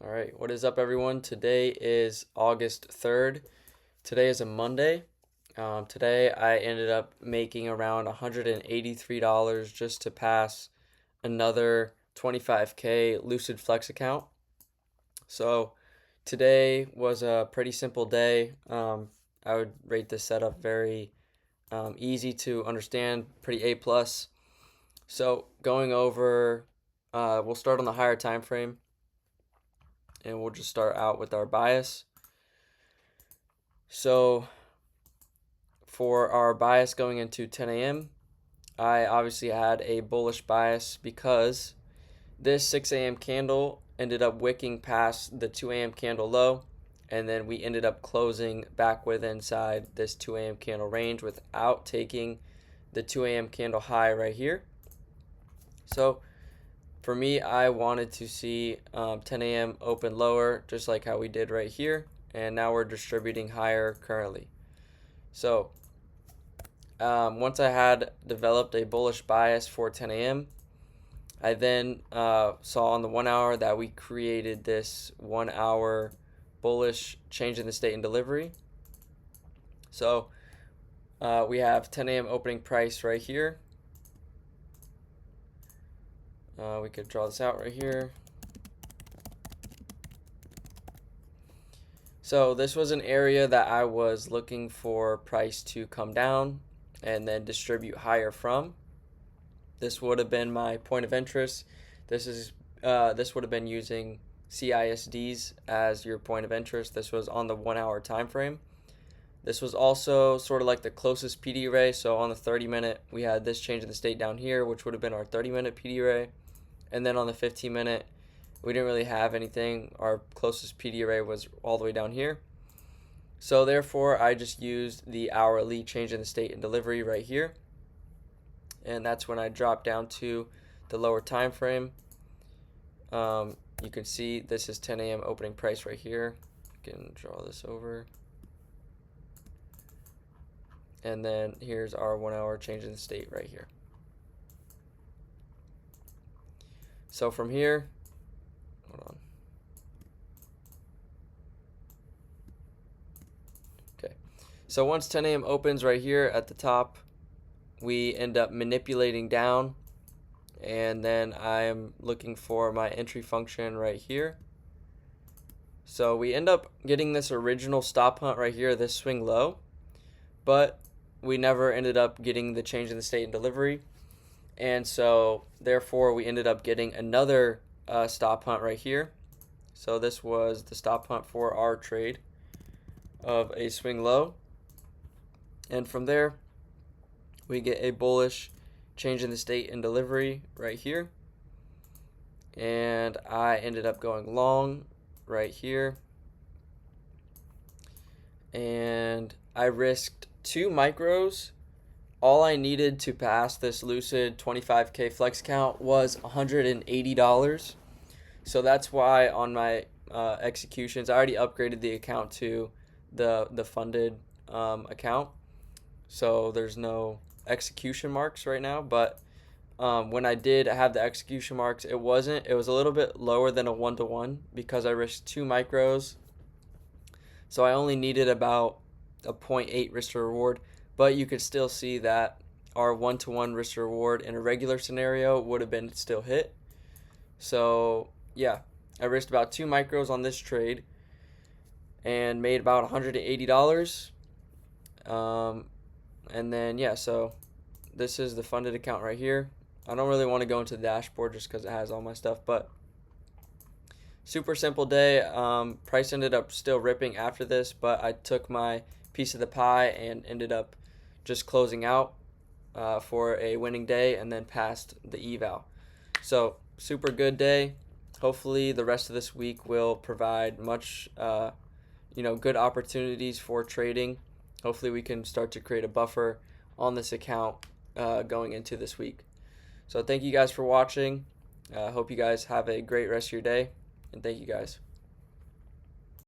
All right, what is up, everyone? Today is August 3rd. Today is a Monday. Today I ended up making around $183 just to pass another 25K Lucid Flex account. So today was a pretty simple day. I would rate this setup very easy to understand, pretty A plus. So going over, we'll start on the higher time frame, and we'll just start out with our bias. So for our bias going into 10 a.m., I obviously had a bullish bias because this 6 a.m. candle ended up wicking past the 2 a.m. candle low, and then we ended up closing back with inside this 2 a.m. candle range without taking the 2 a.m. candle high right here. So for me, I wanted to see 10 a.m. open lower, just like how we did right here, and now we're distributing higher currently. So once I had developed a bullish bias for 10 a.m., I then saw on the 1 hour that we created this 1 hour bullish change in the state and delivery. So we have 10 a.m. opening price right here. We could draw this out right here. So this was an area that I was looking for price to come down and then distribute higher from. This would have been my point of interest. This would have been using CISDs as your point of interest. This was on the 1 hour time frame. This was also sort of like the closest PD array. So on the 30-minute, we had this change in the state down here, which would have been our 30-minute PD array. And then on the 15-minute, we didn't really have anything. Our closest PD array was all the way down here. So therefore, I just used the hourly change in the state and delivery right here. And that's when I dropped down to the lower time frame. You can see this is 10 a.m. opening price right here. You can draw this over. And then here's our 1 hour change in the state right here. So from here, hold on. Okay. So once 10 a.m. opens right here at the top, we end up manipulating down, and then I'm looking for my entry function right here. So we end up getting this original stop hunt right here, this swing low, but we never ended up getting the change in the state and delivery. And so therefore we ended up getting another stop hunt right here. So this was the stop hunt for our trade of a swing low. And from there, we get a bullish change in the state and delivery right here. And I ended up going long right here. And I risked 2 micros. All I needed to pass this Lucid 25K flex count was $180. So that's why on my executions, I already upgraded the account to the funded account. So there's no execution marks right now, but when I did have the execution marks, it was a little bit lower than a 1-to-1 because I risked 2 micros. So I only needed about a 0.8 risk to reward, but you could still see that our 1-to-1 risk to reward in a regular scenario would have been still hit. So yeah, I risked about 2 micros on this trade and made about $180. And then yeah, so this is the funded account right here. I don't really want to go into the dashboard just because it has all my stuff, but super simple day. Price ended up still ripping after this, but I took my piece of the pie and ended up just closing out for a winning day and then passed the eval. So super good day. Hopefully the rest of this week will provide much good opportunities for trading. Hopefully we can start to create a buffer on this account going into this week. So thank you guys for watching. Hope you guys have a great rest of your day, and thank you guys.